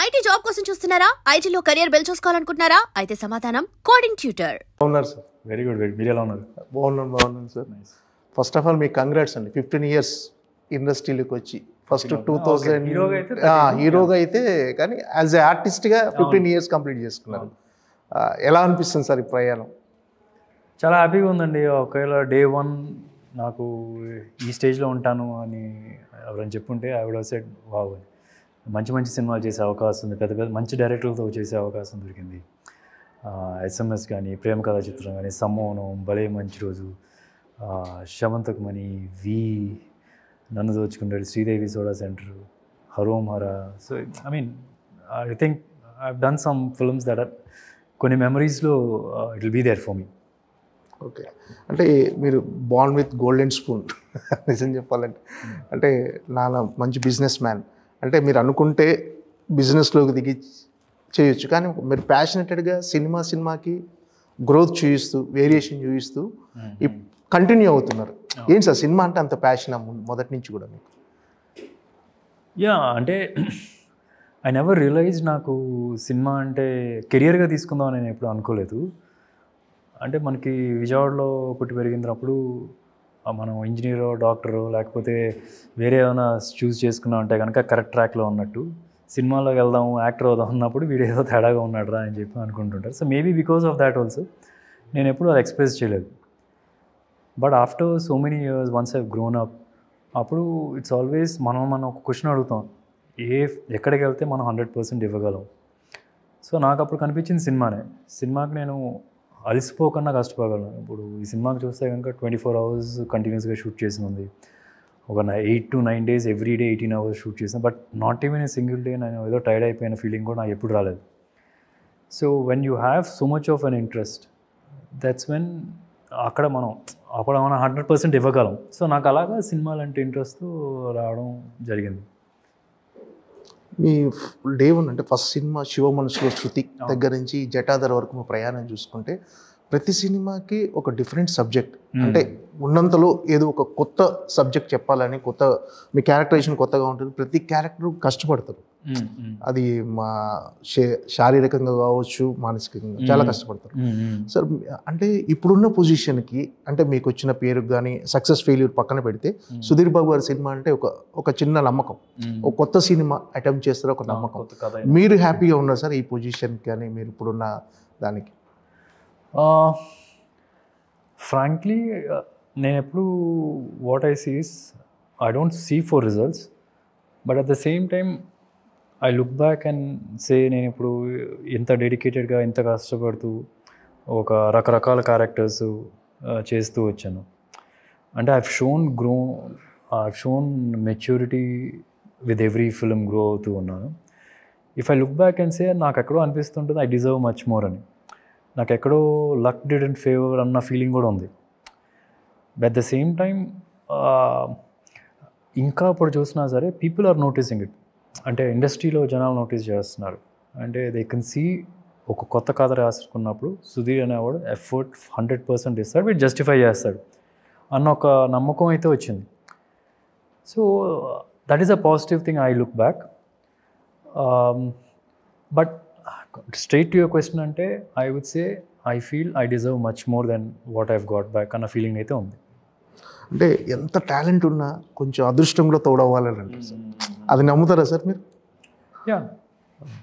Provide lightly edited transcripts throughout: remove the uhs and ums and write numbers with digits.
IT job కోసం చూస్తున్నారా? ఐటీలో కెరియర్ బిల్డ్ చూసుకోవాలనుకుంటున్నారా? అయితే సమాధానం కోడింగ్ ట్యూటర్. బాగున్నారు సార్. Very good. మీరు ఎలా ఉన్నారు? బాగున్నాను సార్. ఫస్ట్ ఆఫ్ ఆల్ మీకు కంగ్రాట్స్ అండి. 15 years ఇండస్ట్రీలోకి వచ్చి ఫస్ట్ 2000 హీరోగా అయితే కానీ యాజ్ ఏ ఆర్టిస్ట్గా 15 years కంప్లీట్ చేసుకున్నారు. ఎలా అనిపిస్తుంది సార్ ఈ ప్రయాణం? చాలా హ్యాపీగా ఉందండి. ఒకవేళ డే 1 నాకు ఈ స్టేజ్లో ఉంటాను అని ఎవరైనా చెప్పుంటే I would have said wow, మంచి మంచి సినిమాలు చేసే అవకాశం ఉంది, పెద్ద పెద్ద మంచి డైరెక్టర్లతో చేసే అవకాశం దొరికింది. SMS కానీ, ప్రేమ కథా చిత్రం కానీ, సమ్మోహనం, భలే మంచి రోజు, Shamantak Mani, Nannu Dochukuntadu, Sridevi soda centre, Harom Hara. So I mean I think I have done some films that are కొన్ని మెమరీస్లో it will be there for me. Okay, అంటే మీరు బార్న్ విత్ గోల్డెన్ స్పూన్ నిజం చెప్పాలంటే. అంటే నాన్న మంచి బిజినెస్ మ్యాన్, అంటే మీరు అనుకుంటే బిజినెస్లోకి దిగి చేయొచ్చు, కానీ మీరు ప్యాషనెటెడ్గా సినిమాకి గ్రోత్ చూపిస్తూ, వేరియేషన్ చూపిస్తూ కంటిన్యూ అవుతున్నారు. ఏంటి సార్ సినిమా అంటే అంత ప్యాషన్ మొదటి నుంచి కూడా మీకు? అంటే ఐ నెవర్ రియలైజ్ నాకు సినిమా అంటే కెరియర్గా తీసుకుందామని నేను ఎప్పుడు అనుకోలేదు. అంటే మనకి విజయవాడలో పుట్టి పెరిగినప్పుడు మనం ఇంజనీరో, డాక్టరో, లేకపోతే వేరే ఏమైనా చూస్ చేసుకున్నాం అంటే కనుక కరెక్ట్ ట్రాక్లో ఉన్నట్టు, సినిమాలోకి వెళ్దాము, యాక్టర్ అవుదాం అన్నప్పుడు వీడు ఏదో తేడాగా ఉన్నాడు రా అని చెప్పి అనుకుంటుంటారు. So maybe because of that also నేను ఎప్పుడు అది ఎక్స్ప్రెస్ చేయలేదు. But after so many years once I grown up, అప్పుడు ఇట్స్ ఆల్వేస్ మనం ఒక క్వశ్చన్ అడుగుతాం, ఎక్కడికి వెళ్తే మనం 100% ఇవ్వగలం. సో నాకు అప్పుడు కనిపించింది సినిమాకి నేను అలసిపోకుండా కష్టపడగలను. ఇప్పుడు ఈ సినిమాకి చూస్తే కనుక 24 hours కంటిన్యూస్గా షూట్ చేసి ఉంది. ఒక 8 to 9 days every day 18 hours shoot చేసిన, but not even a single day నేను ఏదో టైర్డ్ అయిపోయిన ఫీలింగ్ కూడా నాకు ఎప్పుడు రాలేదు. So when you have so much of an interest, that's when అప్పుడు మనం 100% ఇవ్వగలం. సో నాకు అలాగా సినిమాలంటే ఇంట్రెస్ట్తో రావడం జరిగింది. మీ డే 1 అంటే ఫస్ట్ సినిమా శివ మనసులో శృతి దగ్గర నుంచి జటాధర్ వరకు మా ప్రయాణం చూసుకుంటే ప్రతి సినిమాకి ఒక డిఫరెంట్ సబ్జెక్ట్, అంటే ఉన్నంతలో ఏదో ఒక కొత్త సబ్జెక్ట్ చెప్పాలని, మీ క్యారెక్టరైజేషన్ కొత్తగా ఉంటుంది. ప్రతి క్యారెక్టర్ కష్టపడతారు, అది మా శారీరకంగా కావచ్చు, మానసికంగా చాలా కష్టపడతారు. సార్ అంటే ఇప్పుడున్న పొజిషన్కి, అంటే మీకు వచ్చిన పేరుకి కానీ సక్సెస్ ఫెయిల్యూర్ పక్కన పెడితే, సుధీర్ బాబు గారి సినిమా అంటే ఒక చిన్న నమ్మకం, ఒక కొత్త సినిమా అటెంప్ట్ చేస్తారు, ఒక నమ్మకం. మీరు హ్యాపీగా ఉన్నారు సార్ ఈ పొజిషన్కి కానీ మీరు ఇప్పుడున్న దానికి? ఫ్రాంక్లీ నేను ఎప్పుడు what I see is I don't see for results, but at the same time I look back and say నేను ఇప్పుడు ఎంత డెడికేటెడ్గా, ఎంత కష్టపడుతూ ఒక రకరకాల క్యారెక్టర్స్ చేస్తూ వచ్చాను. అంటే I have shown maturity with every film grow అవుతూ ఉన్నాను. If I look back and say నాకు ఎక్కడో అనిపిస్తుంటుంది ఐ డిజర్వ్ మచ్ మోర్ అని. నాకు ఎక్కడో లక్ డిడెంట్ ఫేవర్ అన్న ఫీలింగ్ కూడా ఉంది. But at the same time ఇంకా ఇప్పుడు చూసినా సరే పీపుల్ ఆర్ నోటీసింగ్ ఇట్. అంటే ఇండస్ట్రీలో జనాలు నోటీస్ చేస్తున్నారు. అంటే దే కెన్ సీ ఒక కొత్త కథ రాసుకున్నప్పుడు సుధీర్ అనేవాడు ఎఫర్ట్ 100% ఇస్తాడు, వీడు జస్టిఫై చేస్తాడు అన్న ఒక నమ్మకం అయితే వచ్చింది. So that is a positive thing I look back. But straight to your question అంటే I would say I feel I deserve much more than what I've got back అన్న ఫీలింగ్ అయితే ఉంది. అంటే ఎంత టాలెంట్ ఉన్నా కొంచెం అదృష్టంలో తోడవ్వాలని అంటారు సార్, అది నమ్ముతారా సార్ మీరు? యా,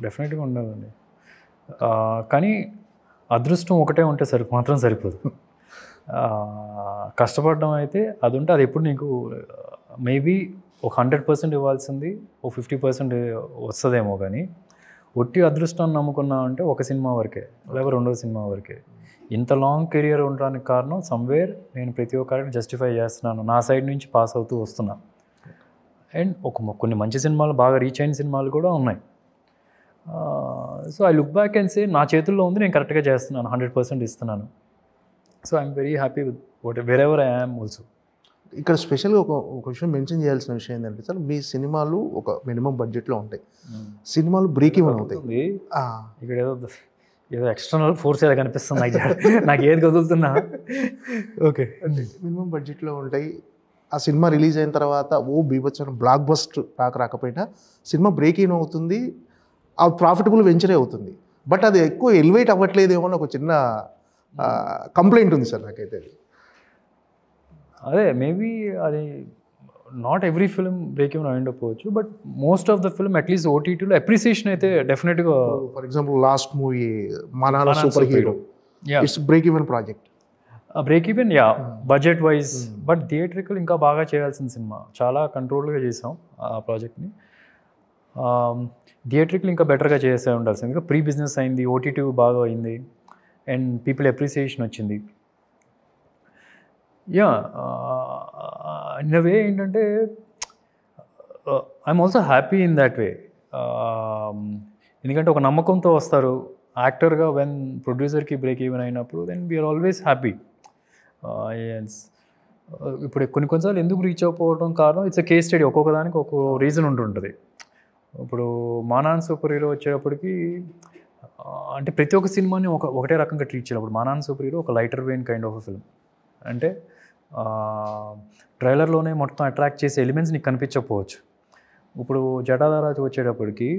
డెఫినెట్గా ఉండాలండి. కానీ అదృష్టం ఒకటే ఉంటే మాత్రం సరిపోదు. కష్టపడడం అయితే అది ఉంటే అది ఎప్పుడు నీకు మేబీ ఒక 100% ఇవ్వాల్సింది ఒక 50% వస్తుందేమో, కానీ ఒట్టి అదృష్టాన్ని నమ్ముకున్నావు అంటే ఒక సినిమా వరకే, లేకపోతే 2వ సినిమా వరకే. ఇంత లాంగ్ కెరియర్ ఉండడానికి కారణం సమ్వేర్ నేను ప్రతి ఒక్కరికి జస్టిఫై చేస్తున్నాను, నా సైడ్ నుంచి పాస్ అవుతూ వస్తున్నా. అండ్ కొన్ని మంచి సినిమాలు, బాగా రీచ్ అయిన సినిమాలు కూడా ఉన్నాయి. So I look back and సే నా చేతుల్లో ఉంది, నేను కరెక్ట్గా చేస్తున్నాను, 100% ఇస్తున్నాను. So I'm very happy with wear ever I am also. ఇక్కడ స్పెషల్గా ఒక విషయం మెన్షన్ చేయాల్సిన విషయం ఏంటంటే సార్, మీ సినిమాలు ఒక మినిమం బడ్జెట్లో ఉంటాయి, సినిమాలు బ్రేక్ ఈవెన్ అవుతాయి. ఇక్కడ ఏదో ఎక్స్టర్నల్ ఫోర్స్ ఏదో కనిపిస్తుంది నాకు ఏది కదులుతున్నా. ఓకే, అంటే మినిమం బడ్జెట్లో ఉంటాయి. ఆ సినిమా రిలీజ్ అయిన తర్వాత బీభత్సమైన బ్లాక్ బస్టర్ రాకపోయినా సినిమా బ్రేక్ ఈవెన్ అవుతుంది, ఆ ప్రాఫిటబుల్ వెంచరే అవుతుంది. బట్ అది ఎక్కువ ఎలివేట్ అవ్వట్లేదేమో అని ఒక చిన్న కంప్లైంట్ ఉంది సార్ నాకైతే. అదే మేబీ అది not every film break even అయ్యుండకపోవచ్చు, but most of the film at least ఓటీటీలో అప్రిసియేషన్ అయితే డెఫినెట్గా. ఫర్ ఎగ్జాంపుల్ లాస్ట్ మూవీ మనాలా super hero, it's break even project. Break even budget wise, but theatrical ఇంకా బాగా చేయాల్సిన సినిమా. చాలా కంట్రోల్గా చేసాం ఆ ప్రాజెక్ట్ని. థియేట్రికల్ ఇంకా బెటర్గా చేసే ఉండాల్సింది. ఇంకా ప్రీ బిజినెస్ అయింది, ఓటీటీ బాగా అయింది, అండ్ పీపుల్ అప్రిసియేషన్ వచ్చింది. ఇన్ అ వే ఏంటంటే I'm also happy in that way. ఎందుకంటే ఒక నమ్మకంతో వస్తారు యాక్టర్గా. వెన్ ప్రొడ్యూసర్కి బ్రేక్ ఈవెన్ అయినప్పుడు దెన్ వీఆర్ ఆల్వేస్ హ్యాపీ. ఇప్పుడు కొన్నిసార్లు ఎందుకు రీచ్ అవ్వకపోవడం కారణం ఇట్స్ ఎ కేస్ స్టడీ. ఒక్కొక్క దానికి ఒక్కొక్క రీజన్ ఉంటుంటుంది. ఇప్పుడు మానాన్ సూపర్ హీరో వచ్చేటప్పటికి అంటే ప్రతి ఒక్క సినిమాని ఒకటే రకంగా ట్రీట్ చేయాలి. ఇప్పుడు మానాన్ సూపర్ హీరో ఒక lighter vein kind of film. అంటే ట్రైలర్లోనే మొత్తం అట్రాక్ట్ చేసే ఎలిమెంట్స్ నీకు కనిపించకపోవచ్చు. ఇప్పుడు జటాధార వచ్చేటప్పటికి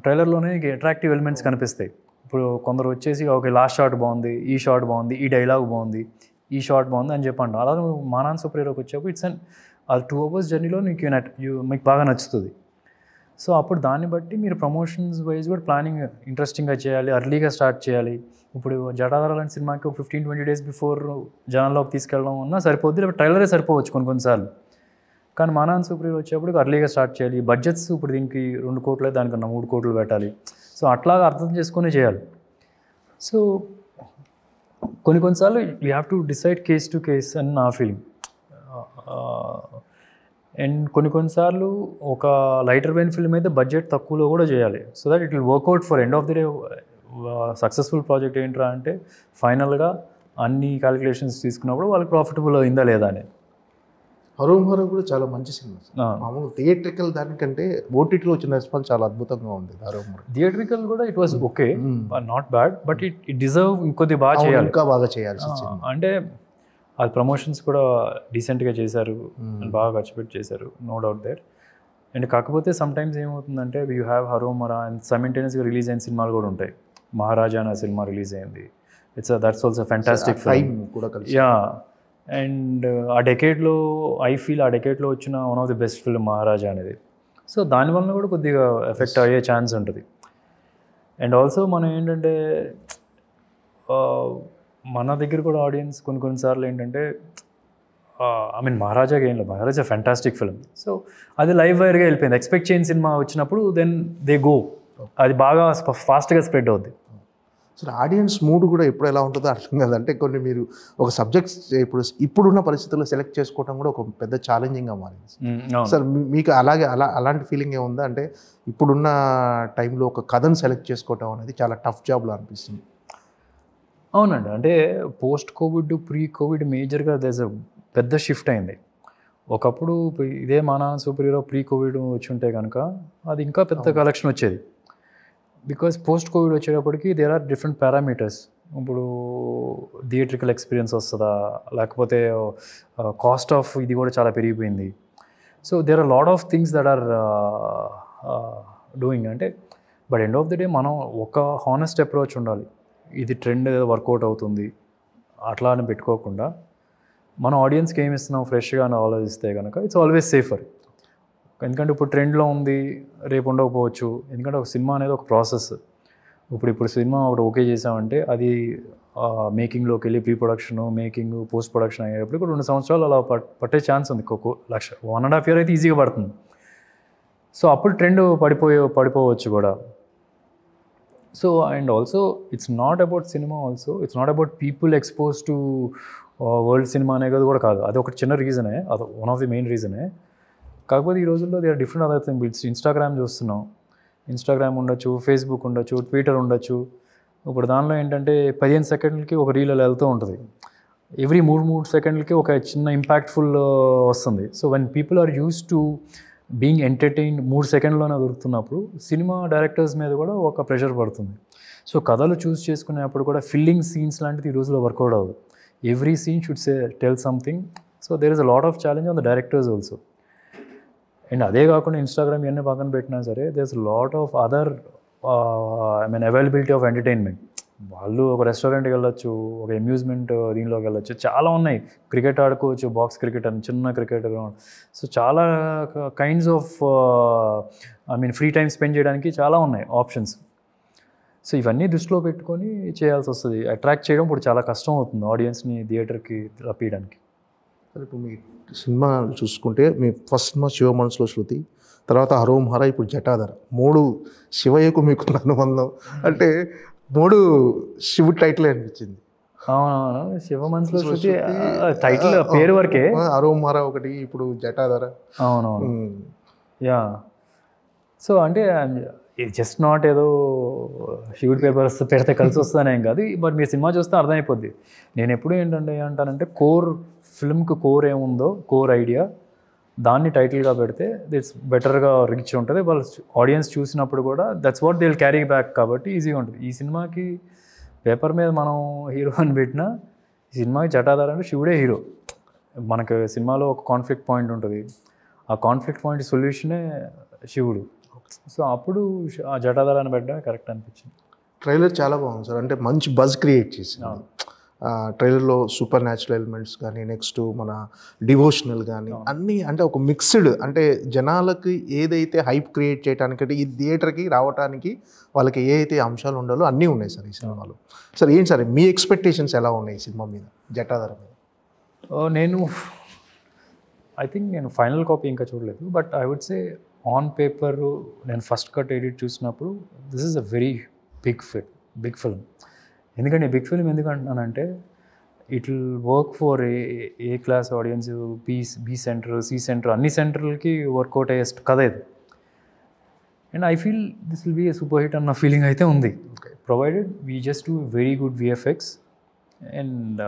ట్రైలర్లోనే అట్రాక్టివ్ ఎలిమెంట్స్ కనిపిస్తాయి. ఇప్పుడు కొందరు వచ్చేసి ఓకే లాస్ట్ షాట్ బాగుంది, ఈ షాట్ బాగుంది, ఈ డైలాగ్ బాగుంది, ఈ షాట్ బాగుంది అని చెప్పండి. అలా మానాన్ సూపర్ హీరోకి వచ్చేప్పుడు ఇట్స్ అది 2 hours జర్నీలో మీకు బాగా నచ్చుతుంది. సో అప్పుడు దాన్ని బట్టి మీరు ప్రమోషన్స్ వైజ్ కూడా ప్లానింగ్ ఇంట్రెస్టింగ్గా చేయాలి, అర్లీగా స్టార్ట్ చేయాలి. ఇప్పుడు జటాధార లాంటి సినిమాకి ఒక 15-20 days బిఫోర్ జనాల్లోకి తీసుకెళ్ళడం అన్నా సరిపోద్ది, లేకపోతే ట్రైలరే సరిపోవచ్చు కొన్నిసార్లు. కానీ మానాన్ సూపర్ హీరో వచ్చేప్పుడు అర్లీగా స్టార్ట్ చేయాలి. బడ్జెట్స్ ఇప్పుడు దీనికి 2 కోట్లు దానికన్నా 3 కోట్లు పెట్టాలి. సో అట్లాగా అర్థం చేసుకునే చేయాలి. సో కొన్నిసార్లు you have to decide case to case అని నా ఫీలింగ్. అండ్ కొన్నిసార్లు ఒక లైటర్ వెయిన్ ఫిల్మ్ అయితే బడ్జెట్ తక్కువలో కూడా చేయాలి. So that it will work out for end of the day. Successful project ఏంట్రా అంటే ఫైనల్గా అన్ని క్యాలిక్యులేషన్స్ తీసుకున్నప్పుడు వాళ్ళకి ప్రాఫిటబుల్ అయిందా లేదా అని. హరోం హరో కూడా చాలా మంచి సినిమా. మామూలు థియేట్రికల్ దానికంటే ఓటీటీలో వచ్చిన రెస్పాన్స్ చాలా అద్భుతంగా ఉంది. హరోం హరో థియేట్రికల్ కూడా it was okay, not bad, but it deserve ఇంకొద్ది బాగా చేయాలి, ఇంకా బాగా చేయాలి. అంటే అది ప్రమోషన్స్ కూడా డీసెంట్గా చేశారు, బాగా ఖర్చు పెట్టి చేశారు, నో డౌట్ దేర్. అండ్ కాకపోతే సమ్ టైమ్స్ ఏమవుతుందంటే you have Harom Hara and సైమల్టేనియస్గా రిలీజ్ అయిన సినిమాలు కూడా ఉంటాయి. మహారాజా అనే సినిమా రిలీజ్ అయింది. That's also fantastic film. And ఆ డెకేడ్లో ఐ ఫీల్ ఆ డెకేడ్లో వచ్చిన one of the best film Maharaja అనేది. సో దానివల్ల కూడా కొద్దిగా ఎఫెక్ట్ అయ్యే ఛాన్స్ ఉంటుంది. అండ్ ఆల్సో మనం ఏంటంటే మన దగ్గర కూడా ఆడియన్స్ కొన్నిసార్లు ఏంటంటే ఐ మీన్ మహారాజాకి ఏం లేదు, మహారాజా ఫ్యాంటాస్టిక్ ఫిల్మ్. సో అది లైవ్ వైర్గా వెళ్ళిపోయింది. ఎక్స్పెక్ట్ చేయని సినిమా వచ్చినప్పుడు దెన్ దే గో, అది బాగా ఫాస్ట్గా స్ప్రెడ్ అవుద్ది. సో ఆడియన్స్ మూడ్ కూడా ఎప్పుడు ఎలా ఉంటుందో అర్థం కాదు. అంటే కొన్ని మీరు ఒక సబ్జెక్ట్స్ ఇప్పుడున్న పరిస్థితుల్లో సెలెక్ట్ చేసుకోవడం కూడా ఒక పెద్ద ఛాలెంజింగ్గా మారింది సార్. మీకు అలాంటి ఫీలింగ్ ఏముందా? అంటే ఇప్పుడున్న టైంలో ఒక కథను సెలెక్ట్ చేసుకోవటం అనేది చాలా టఫ్ జాబ్లో అనిపిస్తుంది. అవునండి, అంటే పోస్ట్ కోవిడ్ ప్రీ కోవిడ్ మేజర్గా దేస్ పెద్ద షిఫ్ట్ అయింది. ఒకప్పుడు ఇదే మానాన్ సూపర్ హీరో ప్రీ కోవిడ్ వచ్చి ఉంటే కనుక అది ఇంకా పెద్ద కలెక్షన్ వచ్చేది. బికాస్ పోస్ట్ కోవిడ్ వచ్చేటప్పటికి దేర్ ఆర్ డిఫరెంట్ పారామీటర్స్. ఇప్పుడు థియేట్రికల్ ఎక్స్పీరియన్స్ వస్తుందా, లేకపోతే కాస్ట్ ఆఫ్ ఇది కూడా చాలా పెరిగిపోయింది. So there are lot of things that are doing. అంటే but end of the day మనం ఒక హానెస్ట్ అప్రోచ్ ఉండాలి. ఇది ట్రెండ్ ఏదో వర్కౌట్ అవుతుంది అట్లా అని పెట్టుకోకుండా మన ఆడియన్స్కి ఏమి ఇస్తున్నాం ఫ్రెష్గా అని ఆలోచిస్తే కనుక ఇట్స్ ఆల్వేస్ సేఫర్. ఎందుకంటే ఇప్పుడు ట్రెండ్లో ఉంది, రేపు ఉండకపోవచ్చు. ఎందుకంటే ఒక సినిమా అనేది ఒక ప్రాసెస్. ఇప్పుడు సినిమా ఒకటి ఓకే చేసామంటే అది మేకింగ్లోకి వెళ్ళి pre production, making, post production అయ్యేటప్పుడు ఇప్పుడు 2 సంవత్సరాలు అలా పట్టే ఛాన్స్ ఉంది. 1.5 years అయితే ఈజీగా పడుతుంది. సో అప్పుడు ట్రెండ్ పడిపోవచ్చు కూడా. So and also it's not about cinema, also it's not about people expose to world cinema అనేది కూడా కాదు. అది ఒక చిన్న రీజనే, అది వన్ ఆఫ్ ది మెయిన్ రీజనే. కాకపోతే ఈ రోజుల్లో they are different other things. Instagram చూస్తున్నాం, ఇన్స్టాగ్రామ్ ఉండొచ్చు, ఫేస్బుక్ ఉండొచ్చు, ట్విట్టర్ ఉండొచ్చు. ఇప్పుడు దానిలో ఏంటంటే 15 సెకండ్లకి ఒక రీల్ వెళ్తూ ఉంటుంది. ఎవ్రీ 3 సెకండ్లకి ఒక చిన్న ఇంపాక్ట్ఫుల్ వస్తుంది. So when people are used to being entertained 3 సెకండ్లోనే దొరుకుతున్నప్పుడు సినిమా డైరెక్టర్స్ మీద కూడా ఒక ప్రెషర్ పడుతుంది. సో కథలు చూస్ చేసుకునేప్పుడు కూడా ఫిల్లింగ్ సీన్స్ లాంటిది ఈ రోజులో వర్కౌట్ అవ్వదు. Every scene should tell something. So there is a lot of challenge on the directors also. And అదే కాకుండా ఇన్స్టాగ్రామ్ ఇవన్నీ పక్కన పెట్టినా సరే there is lot of other I mean availability of entertainment. వాళ్ళు ఒక రెస్టారెంట్కి వెళ్ళొచ్చు, ఒక అమ్యూజ్మెంట్ దీనిలోకి వెళ్ళొచ్చు, చాలా ఉన్నాయి. క్రికెట్ ఆడుకోవచ్చు, బాక్స్ క్రికెట్ అని, చిన్న క్రికెట్ గ్రౌండ్. సో చాలా kinds of I mean free time spend చేయడానికి చాలా ఉన్నాయి ఆప్షన్స్. సో ఇవన్నీ దృష్టిలో పెట్టుకొని చేయాల్సి వస్తుంది. అట్రాక్ట్ చేయడం ఇప్పుడు చాలా కష్టం అవుతుంది ఆడియన్స్ని థియేటర్కి రప్పించడానికి. సరే, ఇప్పుడు మీ సినిమా చూసుకుంటే మీ ఫస్ట్ సినిమా శివ మనసులో శృతి, తర్వాత హరోం హర, ఇప్పుడు జటాధర, 3 శివయ్యకు మీకున్న అనుబంధం అంటే 3 శివుడు టైటిల్ అనిపించింది. అవునవును, శివ మనసులో శృతి టైటిల్ పేరు వరకే. హరోం హర ఒకటి, ఇప్పుడు జటాధర. అవునవును, యా. సో అంటే జస్ట్ నాట్ ఏదో శివుడి పేపర్ పెడితే కలిసి వస్తానేం కాదు, బట్ మీరు సినిమా చూస్తే అర్థమైపోద్ది. నేను ఎప్పుడు ఏమంటానంటే ఫిల్మ్కి కోర్ ఏముందో, కోర్ ఐడియా, దాన్ని టైటిల్గా పెడితే దిట్స్ బెటర్గా రీచ్ ఉంటుంది. వాళ్ళు ఆడియన్స్ చూసినప్పుడు కూడా that's what they will carry back, కాబట్టి ఈజీగా ఉంటుంది. ఈ సినిమాకి పేపర్ మీద మనం హీరో అని పెట్టినా, ఈ సినిమాకి జటాధర అంటే శివుడే హీరో. మనకు సినిమాలో ఒక కాన్ఫ్లిక్ట్ పాయింట్ ఉంటుంది, ఆ కాన్ఫ్లిక్ట్ పాయింట్ సొల్యూషనే శివుడు. సో అప్పుడు ఆ జటాధరాన్ని పెట్టడమే కరెక్ట్ అనిపించింది. ట్రైలర్ చాలా బాగుంది సార్, అంటే మంచి బజ్ క్రియేట్ చేసింది. ట్రైలర్లో సూపర్ న్యాచురల్ ఎలిమెంట్స్ కానీ, నెక్స్ట్ మన డివోషనల్ కానీ అన్నీ, అంటే ఒక మిక్స్డ్, అంటే జనాలకి ఏదైతే హైప్ క్రియేట్ చేయడానికి, ఈ థియేటర్కి రావడానికి వాళ్ళకి ఏ అయితే అంశాలు ఉండాలో అన్నీ ఉన్నాయి సార్ ఈ సినిమాలో. సార్ ఏంటి సార్ మీ ఎక్స్పెక్టేషన్స్ ఎలా ఉన్నాయి ఈ సినిమా మీద, జటాధర మీద? ఐ థింక్ నేను ఫైనల్ కాపీ ఇంకా చూడలేదు, but I would say on paper నేను ఫస్ట్ కట్ ఎడిట్ చూసినప్పుడు this is a very big film. ఎందుకంటే బిగ్ ఫిల్మ్ ఎందుకు అంటున్నానంటే, it will work for A class audience, B center, C center, అన్ని సెంటర్లకి వర్కౌట్ అయ్యే కథ ఇది. And I feel this will be a super hit అన్న ఫీలింగ్ అయితే ఉంది, provided we just do very good VFX and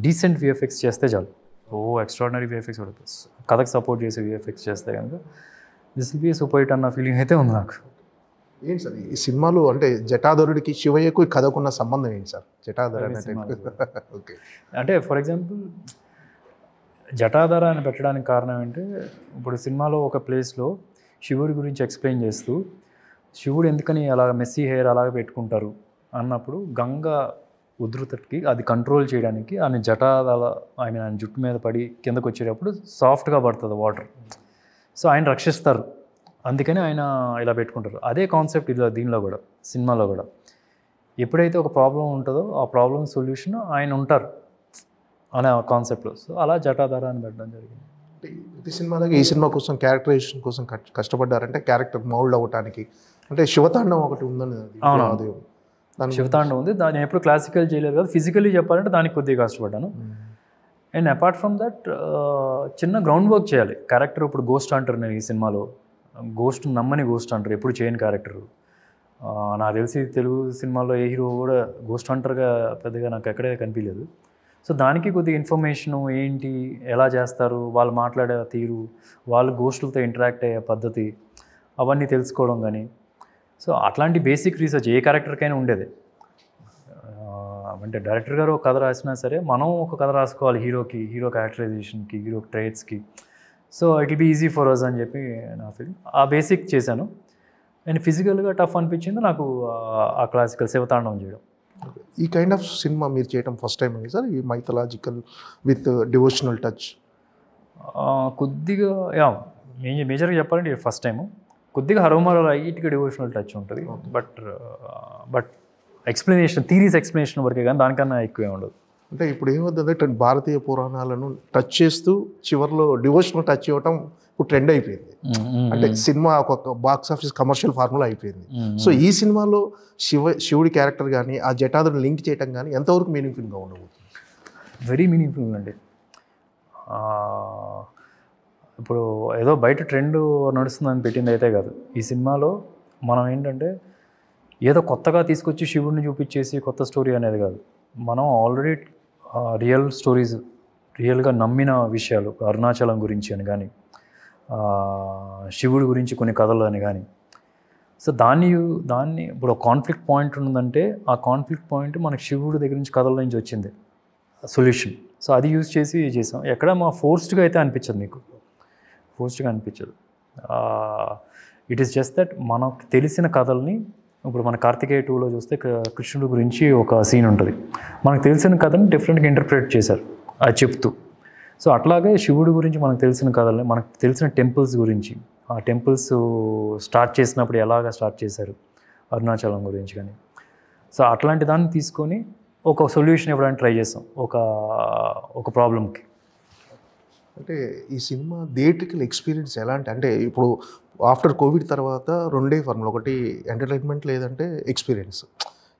decent VFX చేస్తే చాలు. ఎక్స్ట్రాడినరీ విఎఫ్ఎక్స్ కథకు సపోర్ట్ చేసే విఎఫ్ఎక్స్ చేస్తే కనుక this will be a super hit అన్న ఫీలింగ్ అయితే ఉంది నాకు. ఏంటి సార్ ఈ సినిమాలో అంటే జటాధరుడికి శివయ్యకు ఈ కథకున్న సంబంధం ఏంటి సార్? జటాధర ఓకే, అంటే ఫర్ ఎగ్జాంపుల్ జటాధర అని పెట్టడానికి కారణం ఏంటంటే, ఇప్పుడు సినిమాలో ఒక ప్లేస్లో శివుడి గురించి ఎక్స్ప్లెయిన్ చేస్తూ, శివుడు ఎందుకని అలా మెస్సీ హెయిర్ అలాగ పెట్టుకుంటారు అన్నప్పుడు, గంగ ఉధృతికి అది కంట్రోల్ చేయడానికి ఆయన జటాధర ఆయన జుట్టు మీద పడి కిందకు వచ్చేటప్పుడు సాఫ్ట్గా పడుతుంది వాటర్. సో ఆయన రక్షిస్తారు, అందుకని ఆయన ఇలా పెట్టుకుంటారు. అదే కాన్సెప్ట్ ఇది దీనిలో కూడా, సినిమాలో కూడా. ఎప్పుడైతే ఒక ప్రాబ్లం ఉంటుందో ఆ ప్రాబ్లం సొల్యూషన్ ఆయన ఉంటారు అనే కాన్సెప్ట్లో. సో అలా జటాధర అని పెట్టడం జరిగింది. ప్రతి సినిమాలో ఈ సినిమా కోసం క్యారెక్టరైజేషన్ కోసం కష్టపడ్డారంటే, క్యారెక్టర్ మౌల్డ్ అవ్వడానికి. అంటే శివతాండం ఒకటి ఉందని, శివతాండం ఉంది, దాన్ని ఎప్పుడు క్లాసికల్ చేయలేదు కదా, ఫిజికల్లీ చెప్పాలంటే దానికి కొద్దిగా కష్టపడ్డాను. అండ్ అపార్ట్ ఫ్రమ్ దట్ చిన్న గ్రౌండ్ వర్క్ చేయాలి. క్యారెక్టర్ ఇప్పుడు గోస్ట్ అంటారు, నేను ఈ సినిమాలో గోస్ట్ నమ్మని గోస్ట్ అంటారు, ఎప్పుడు చేయని క్యారెక్టర్. నాకు తెలిసి తెలుగు సినిమాలో ఏ హీరో కూడా గోస్ట్ హంటర్గా పెద్దగా నాకు ఎక్కడే కనిపించలేదు. సో దానికి కొద్దిగా ఇన్ఫర్మేషను ఏంటి, ఎలా చేస్తారు, వాళ్ళు మాట్లాడే తీరు, వాళ్ళు గోస్టులతో ఇంటరాక్ట్ అయ్యే పద్ధతి, అవన్నీ తెలుసుకోవడం కానీ. సో అట్లాంటి బేసిక్ రీసెర్చ్ ఏ క్యారెక్టర్కైనా ఉండేది. అంటే డైరెక్టర్ గారు ఒక కథ రాసినా సరే, మనం ఒక కథ రాసుకోవాలి హీరోకి, హీరో క్యారెక్టరైజేషన్కి, హీరో ట్రైట్స్కి. So it will be easy for us అని చెప్పి నా ఫీలింగ్. ఆ బేసిక్ చేశాను. అండ్ ఫిజికల్గా టఫ్ అనిపించింది నాకు ఆ క్లాసికల్ శివతాండవం చేయడం. ఈ కైండ్ ఆఫ్ సినిమా మీరు చేయడం ఫస్ట్ టైం అండి సార్, ఈ మైథలాజికల్ విత్ డివోషనల్ టచ్? కొద్దిగా మేజర్గా చెప్పాలంటే ఇది ఫస్ట్ టైము. కొద్దిగా హరోమర లైట్గా డివోషనల్ టచ్ ఉంటుంది, బట్ ఎక్స్ప్లెనేషన్, థీరీస్ ఎక్స్ప్లెనేషన్ వరకే కానీ దానికన్నా ఎక్కువే ఉండదు. అంటే ఇప్పుడు ఏమవుతుందంటే భారతీయ పురాణాలను టచ్ చేస్తూ చివరిలో డివోషనల్ టచ్ ఇవ్వటం ఇప్పుడు ట్రెండ్ అయిపోయింది. అంటే సినిమా ఒక బాక్స్ ఆఫీస్ కమర్షియల్ ఫార్ములా అయిపోయింది. సో ఈ సినిమాలో శివుడి క్యారెక్టర్ కానీ ఆ జటాధుని లింక్ చేయటం కానీ ఎంతవరకు మీనింగ్ఫుల్గా ఉండబోతుంది? వెరీ మీనింగ్ఫుల్ అండి. ఇప్పుడు ఏదో బయట ట్రెండ్ నడుస్తుందని పెట్టింది అయితే కాదు. ఈ సినిమాలో మనం ఏంటంటే ఏదో కొత్తగా తీసుకొచ్చి శివుడిని చూపించేసి కొత్త స్టోరీ అనేది కాదు. మనం ఆల్రెడీ రియల్ స్టోరీస్, రియల్గా నమ్మిన విషయాలు, అరుణాచలం గురించి అని కానీ, శివుడి గురించి కొన్ని కథలు అని కానీ. సో దాన్ని ఇప్పుడు ఒక కాన్ఫ్లిక్ట్ పాయింట్ ఉందంటే, ఆ కాన్ఫ్లిక్ట్ పాయింట్ మనకు శివుడి దగ్గర నుంచి, కథల నుంచి వచ్చింది సొల్యూషన్. సో అది యూజ్ చేసి చేసాం. ఎక్కడ మా ఫోర్స్డ్గా అయితే అనిపించదు, మీకు ఫోర్స్డ్గా అనిపించదు. ఇట్ ఈస్ జస్ట్ దట్ మనకు తెలిసిన కథల్ని ఇప్పుడు మన కార్తికేయ 2లో చూస్తే కృష్ణుడి గురించి ఒక సీన్ ఉంటుంది. మనకు తెలిసిన కథని డిఫరెంట్గా ఇంటర్ప్రిట్ చేశారు అది చెప్తూ. సో అట్లాగే శివుడి గురించి మనకు తెలిసిన కథల్ని, మనకు తెలిసిన టెంపుల్స్ గురించి, ఆ టెంపుల్స్ స్టార్ట్ చేసినప్పుడు ఎలాగా స్టార్ట్ చేశారు అరుణాచలం గురించి కానీ, సో అట్లాంటి దాన్ని తీసుకొని ఒక సొల్యూషన్ ఇవ్వడానికి ట్రై చేస్తాం ఒక ప్రాబ్లమ్కి. అంటే ఈ సినిమా థియేట్రికల్ ఎక్స్పీరియన్స్ ఎలాంటి, అంటే ఇప్పుడు ఆఫ్టర్ కోవిడ్ తర్వాత రెండే ఫార్ములా, ఒకటి ఎంటర్టైన్మెంట్ లేదంటే ఎక్స్పీరియన్స్.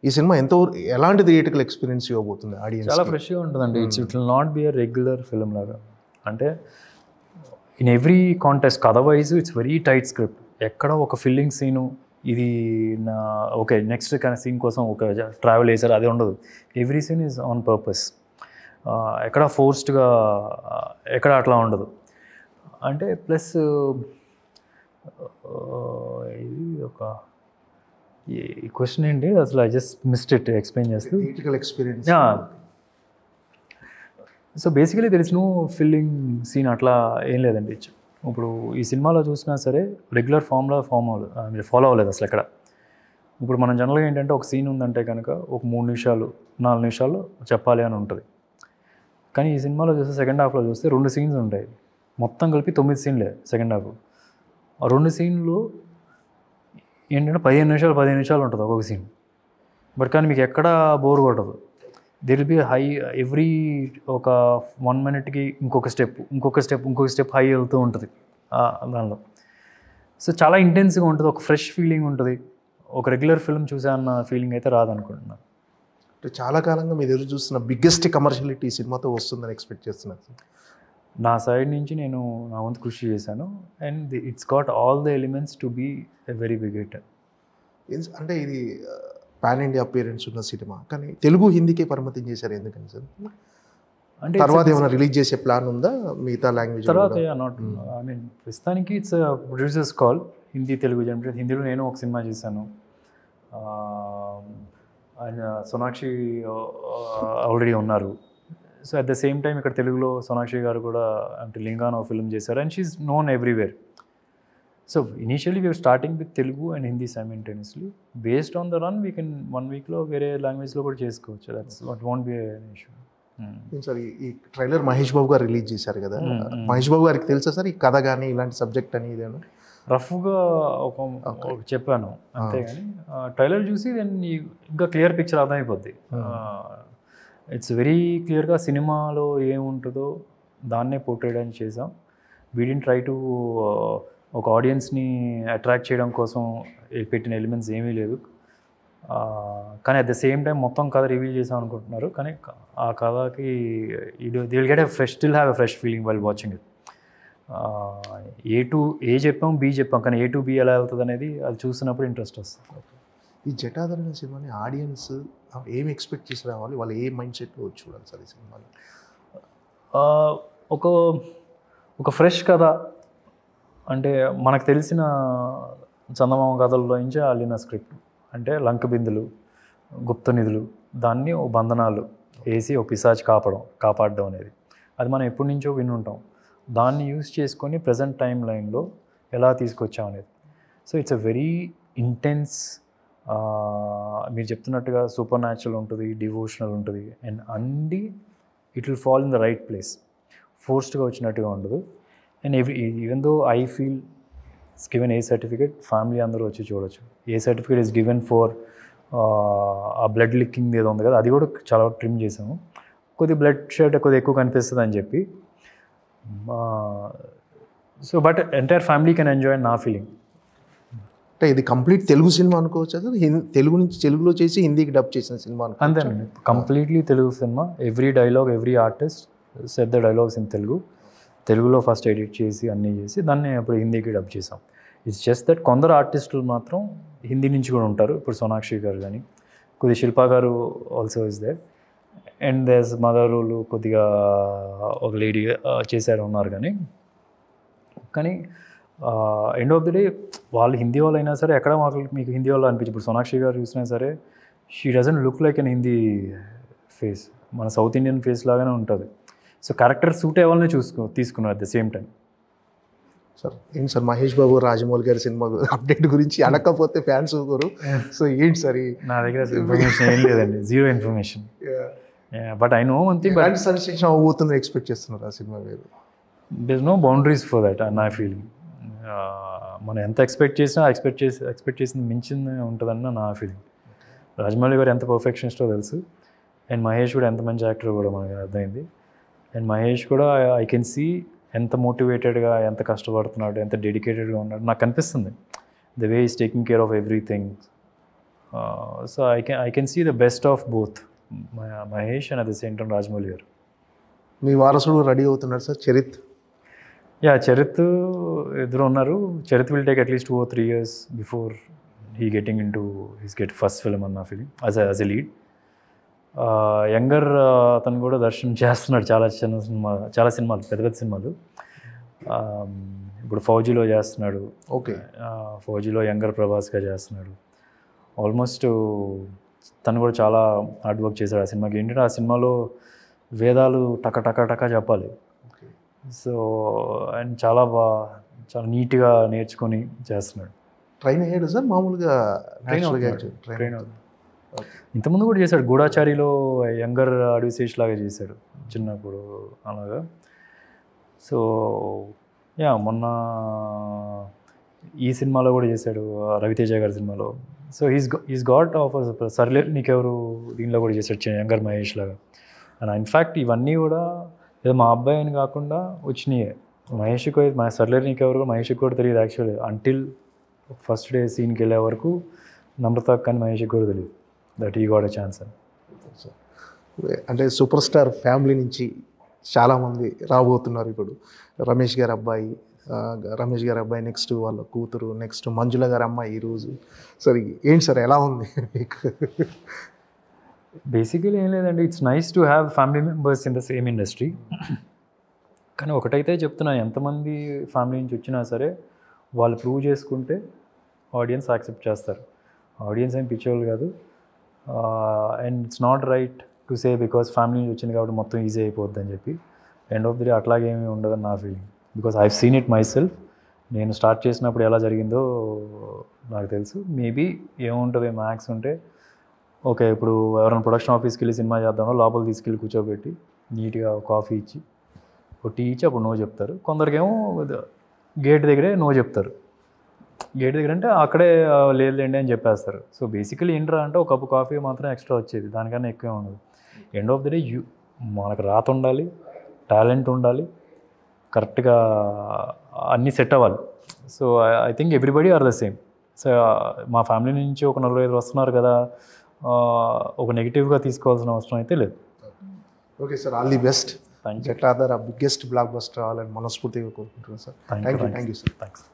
ఈ సినిమా ఎలాంటి థియేట్రికల్ ఎక్స్పీరియన్స్ ఇవ్వబోతుంది ఆడియన్స్? చాలా ఫ్రెష్గా ఉంటుందండి. It will not be a regular film లాగా. అంటే in every contest otherwise it's very tight script. ఎక్కడ ఒక ఫిల్లింగ్ సీను ఇది నా ఓకే నెక్స్ట్ కానీ సీన్ కోసం ఒక ట్రావెల్ చేశారు అది ఉండదు. Every scene is on purpose. ఎక్కడ ఫోర్స్డ్గా ఎక్కడ అట్లా ఉండదు. అంటే ప్లస్ ఇది ఒక ఈ క్వశ్చన్ ఏంటి అసలు, I just missed it explain చేస్తూ. Theatrical experience. So basically there is no filling scene అట్లా ఏం లేదండి. ఇప్పుడు ఈ సినిమాలో చూసినా సరే రెగ్యులర్ ఫాలో అవ్వలేదు అసలు ఎక్కడ. ఇప్పుడు మనం జనరల్గా ఏంటంటే ఒక సీన్ ఉందంటే కనుక ఒక 3 నిమిషాలు 4 నిమిషాలు చెప్పాలి అని ఉంటుంది. కానీ ఈ సినిమాలో చూస్తే సెకండ్ హాఫ్లో చూస్తే 2 సీన్స్ ఉంటాయి. మొత్తం కలిపి 9 సీన్లే సెకండ్ హాఫ్. ఆ 2 సీన్లు ఏంటంటే 15 నిమిషాలు ఉంటుంది ఒక్కొక్క సీన్. బట్ కానీ మీకు ఎక్కడ బోర్ కొట్టదు. దిర్ విల్ బి హై ఎవ్రీ ఒక 1 మినిట్కి ఇంకొక స్టెప్ హై వెళ్తూ ఉంటుంది దానిలో. సో చాలా ఇంటెన్స్గా ఉంటుంది, ఒక ఫ్రెష్ ఫీలింగ్ ఉంటుంది. ఒక రెగ్యులర్ ఫిల్మ్ చూసా అన్న ఫీలింగ్ అయితే రాదనుకుంటున్నాను. అంటే చాలా కాలంగా మీరు ఎదురు చూస్తున్న బిగ్గెస్ట్ కమర్షియాలిటీ సినిమాతో వస్తుందని ఎక్స్పెక్ట్ చేస్తున్నారు? నా సైడ్ నుంచి నేను నా వంతు కృషి చేశాను. And it's got all the elements to be a very big hit. అంటే ఇది పాన్ ఇండియా అపియరెన్స్ ఉన్న సినిమా, కానీ తెలుగు హిందీకే పరిమితం చేశారు ఎందుకని సార్? అంటే తర్వాత ఏమైనా రిలీజ్ చేసే ప్లాన్ ఉందా మిగతా లాంగ్వేజ్ తర్వాత? నాట్ ఐ మీన్ ప్రస్తుతానికి it's producers call. Hindi Telugu generate. హిందీలో నేను ఒక సినిమా చేశాను. ఆయన సోనాక్షి ఆల్రెడీ ఉన్నారు. So at the same time ఇక్కడ తెలుగులో సోనాక్షి గారు కూడా అంటే లింగానో ఫిల్మ్ చేశారు. And she's known everywhere. So initially we are starting with Telugu and Hindi simultaneously. Based on the run we can 1 వీక్లో వేరే లాంగ్వేజ్లో కూడా చేసుకోవచ్చు. That's what won't be an issue. Sir ఈ ట్రైలర్ మహేష్ బాబు గారు రిలీజ్ చేశారు కదా, మహేష్ బాబు గారికి తెలుసా సార్ ఈ కథ కానీ ఇలాంటి సబ్జెక్ట్ అని? ఇదేనా రఫ్గా ఒక చెప్పాను అంతేగాని ట్రైలర్ చూసి దాన్ని ఇంకా క్లియర్ పిక్చర్ అర్థమైపోద్ది. ఇట్స్ వెరీ క్లియర్గా సినిమాలో ఏముంటుందో దాన్నే పోర్ట్రేట్ అని చేసాం. వీ డిడ్ంట్ ట్రై టు ఒక ఆడియన్స్ని అట్రాక్ట్ చేయడం కోసం పెట్టిన ఎలిమెంట్స్ ఏమీ లేదు. కానీ అట్ ద సేమ్ టైం మొత్తం కథ రివీల్ చేసాం అనుకుంటున్నారు. కానీ ఆ కథకి they will get still have a fresh feeling while watching it. A చెప్పాం బి చెప్పాం, కానీ A to B ఎలా వెళ్తుంది అనేది అది చూసినప్పుడు ఇంట్రెస్ట్ వస్తుంది. ఈ జటాధర్ అనే సినిమాని ఆడియన్స్ ఏం ఎక్స్పెక్ట్ చేసి రావాలి, వాళ్ళు ఏ మైండ్ సెట్లో వచ్చి చూడాలి సార్ ఈ సినిమాని? ఒక ఫ్రెష్ కథ, అంటే మనకు తెలిసిన చందమామ కథల్లో నుంచి అల్లిన స్క్రిప్ట్. అంటే లంక బిందులు, గుప్త నిధులు, దాన్ని ఓ బంధనాలు వేసి ఓ పిశాచి కాపాడడం అనేది అది మనం ఎప్పటి నుంచో వినుంటాం. దాన్ని యూజ్ చేసుకొని ప్రజెంట్ టైం లైన్లో ఎలా తీసుకొచ్చాం అనేది. So it's a very intense, మీరు చెప్తున్నట్టుగా సూపర్ న్యాచురల్ ఉంటుంది, డివోషనల్ ఉంటుంది. అండ్ అన్నీ it will fall in the right place. ఫోర్స్డ్గా వచ్చినట్టుగా ఉండదు. And even though I feel it's given A certificate, family అందరూ వచ్చి చూడొచ్చు. A certificate is given for ఆ బ్లడ్ లిక్కింగ్ ఏదో ఉంది కదా, అది కూడా చాలా ట్రిమ్ చేసాము. కొద్దిగా బ్లడ్ షెడ్ కొద్దిగా ఎక్కువ కనిపిస్తుంది అని చెప్పి. So but entire family can enjoy నా ఫీలింగ్. అంటే ఇది కంప్లీట్ తెలుగు సినిమా అనుకోవచ్చు, తెలుగు నుంచి తెలుగులో చేసి హిందీకి డబ్ చేసిన సినిమా? అంతేనండి, completely Telugu cinema. Every dialogue, every artist set the dialogues in తెలుగులో ఫస్ట్ ఎడిట్ చేసి అన్నీ చేసి దాన్ని అప్పుడు హిందీకి డబ్ చేసాం. ఇట్స్ జస్ట్ దట్ కొందరు ఆర్టిస్టులు మాత్రం హిందీ నుంచి కూడా ఉంటారు. ఇప్పుడు సోనాక్షి గారు కానీ, కొద్దిగా Shilpa garu also is there. And దేస్ మదరులు కొద్దిగా ఒక లేడీ చేశారు ఉన్నారు. కానీ ఎండ్ ఆఫ్ ది డే వాళ్ళు హిందీ వాళ్ళు అయినా సరే ఎక్కడ మీకు హిందీ వాళ్ళు అనిపించి, ఇప్పుడు సోనాక్షి గారు చూసినా సరే she doesn't look like an Hindi face, మన సౌత్ ఇండియన్ ఫేస్ లాగానే ఉంటుంది. సో క్యారెక్టర్ సూట్ అయ్యే వాళ్ళని తీసుకున్నారు at the same time. Sir ఏంటి సార్ మహేష్ బాబు రాజమౌళి గారి సినిమా అప్డేట్ గురించి అనకపోతే ఫ్యాన్స్ ఊరు. సో ఏంటి సార్ నా దగ్గర ఇన్ఫర్మేషన్ ఏం లేదండి, zero information. But I know one thing, ఎలాంటి సెన్సేషన్ అవ్వబోతుందని ఎక్స్పెక్ట్ చేస్తున్నారు ఆ సినిమా మీరు? There is no boundaries for that నా ఫీలింగ్. మనం ఎంత ఎక్స్పెక్ట్ చేసినా ఎక్స్పెక్ట్ చేసింది మించింది ఉంటుందన్న నా ఫీలింగ్. రాజమౌళి గారు ఎంత పర్ఫెక్షనిస్టో తెలుసు, అండ్ మహేష్ కూడా ఎంత మంచి యాక్టర్ కూడా మనకు అర్థమైంది. అండ్ మహేష్ కూడా ఐ కెన్ సీ ఎంత మోటివేటెడ్గా, ఎంత కష్టపడుతున్నాడు, ఎంత డెడికేటెడ్గా ఉన్నాడు నాకు కనిపిస్తుంది. The way is taking care of everything. So I can see the best of both Mahesh and at the same time Rajamouli garu. మీ వారసుడు రెడీ అవుతున్నాడు సార్ చరిత్? చరిత్ ఇద్దరు ఉన్నారు. Charith will take at least 2 or 3 years before he getting into his first film అన్న film as a lead. Younger అతను కూడా దర్శనం చేస్తున్నాడు చాలా సినిమాలు, పెద్ద పెద్ద సినిమాలు. ఇప్పుడు ఫౌజీలో చేస్తున్నాడు. ఓకే, ఫౌజీలో యంగర్ ప్రభాస్గా చేస్తున్నాడు. ఆల్మోస్ట్ తను కూడా చాలా హార్డ్ వర్క్ చేశాడు ఆ సినిమాకి. ఏంటంటే ఆ సినిమాలో వేదాలు టక చెప్పాలి. సో అండ్ చాలా నీట్గా నేర్చుకొని చేస్తున్నాడు. ట్రైన్ అయ్యాడు సార్ మామూలుగా? ట్రైన్ అవుతుంది. ఇంతకుముందు కూడా చేశాడు, గూఢాచారిలో యంగర్ అడ్విశేష్ లాగా చేశాడు చిన్నప్పుడు అలాగా. సో మొన్న ఈ సినిమాలో కూడా చేశాడు, రవితేజ గారి సినిమాలో. So is got offers. సర్లే నీకెవరు దీనిలో కూడా చేశాడు యంగర్ మహేష్ లాగా. అండ్ ఇన్ఫ్యాక్ట్ ఇవన్నీ కూడా ఏదో మా అబ్బాయి అని కాకుండా వచ్చినాయే. మహేష్కి సర్లే నీకెవరు మహేష్కి కూడా తెలియదు యాక్చువల్లీ. అంటిల్ ఫస్ట్ డే సీన్కి వెళ్ళే వరకు నమ్రత కానీ మహేష్కి కూడా తెలియదు that he got a chance అని. అంటే సూపర్ స్టార్ ఫ్యామిలీ నుంచి చాలామంది రాబోతున్నారు ఇప్పుడు. రమేష్ గారి అబ్బాయి, నెక్స్ట్ వాళ్ళ కూతురు, నెక్స్ట్ మంజుల గారి అమ్మాయి ఈరోజు. సరే ఏంటి సార్ ఎలా ఉంది మీకు? బేసికలీ ఏం లేదండి, it's nice to have family members in the same industry. కానీ ఒకటైతే చెప్తున్నా, ఎంతమంది ఫ్యామిలీ నుంచి వచ్చినా సరే వాళ్ళు ప్రూవ్ చేసుకుంటే ఆడియన్స్ యాక్సెప్ట్ చేస్తారు. ఆడియన్స్ ఏం పిచ్చోళ్ళు కాదు. And it's not right to say because family నుంచి వచ్చింది కాబట్టి మొత్తం ఈజీ అయిపోద్ది అని చెప్పి. ఎండ్ ఆఫ్ ది డే అట్లాగేమీ ఉండదని నా feeling. Because I seen it my self. నేను స్టార్ట్ చేసినప్పుడు ఎలా జరిగిందో నాకు తెలుసు. మేబీ ఏముంటుంది, మ్యాక్స్ ఉంటే ఓకే, ఇప్పుడు ఎవరైనా ప్రొడక్షన్ ఆఫీస్కి వెళ్ళి సినిమా చేద్దామో లోపల తీసుకెళ్ళి కూర్చోబెట్టి నీట్గా కాఫీ ఇచ్చి ఒక టీ ఇచ్చి అప్పుడు నో చెప్తారు. కొందరికేమో గేట్ దగ్గరే నో చెప్తారు. గేట్ దగ్గర అంటే అక్కడే లేదులేండి అని చెప్పేస్తారు. సో బేసికలీ ఏంట్రా అంటే ఒక కప్పు కాఫీ మాత్రం ఎక్స్ట్రా వచ్చేది, దానికన్నా ఎక్కువే ఉండదు. ఎండ్ ఆఫ్ ది డే మనకు రాత ఉండాలి, టాలెంట్ ఉండాలి, కరెక్ట్గా అన్నీ సెట్ అవ్వాలి. So I think everybody are the same. So మా ఫ్యామిలీ నుంచి ఒక 45 వస్తున్నారు కదా, ఒక నెగిటివ్గా తీసుకోవాల్సిన అవసరం అయితే లేదు. Okay sir, all the best. Jatadhara biggest blockbuster అవ్వాలని మనస్ఫూర్తిగా కోరుకుంటున్నాను sir. Thank you sir. Thanks.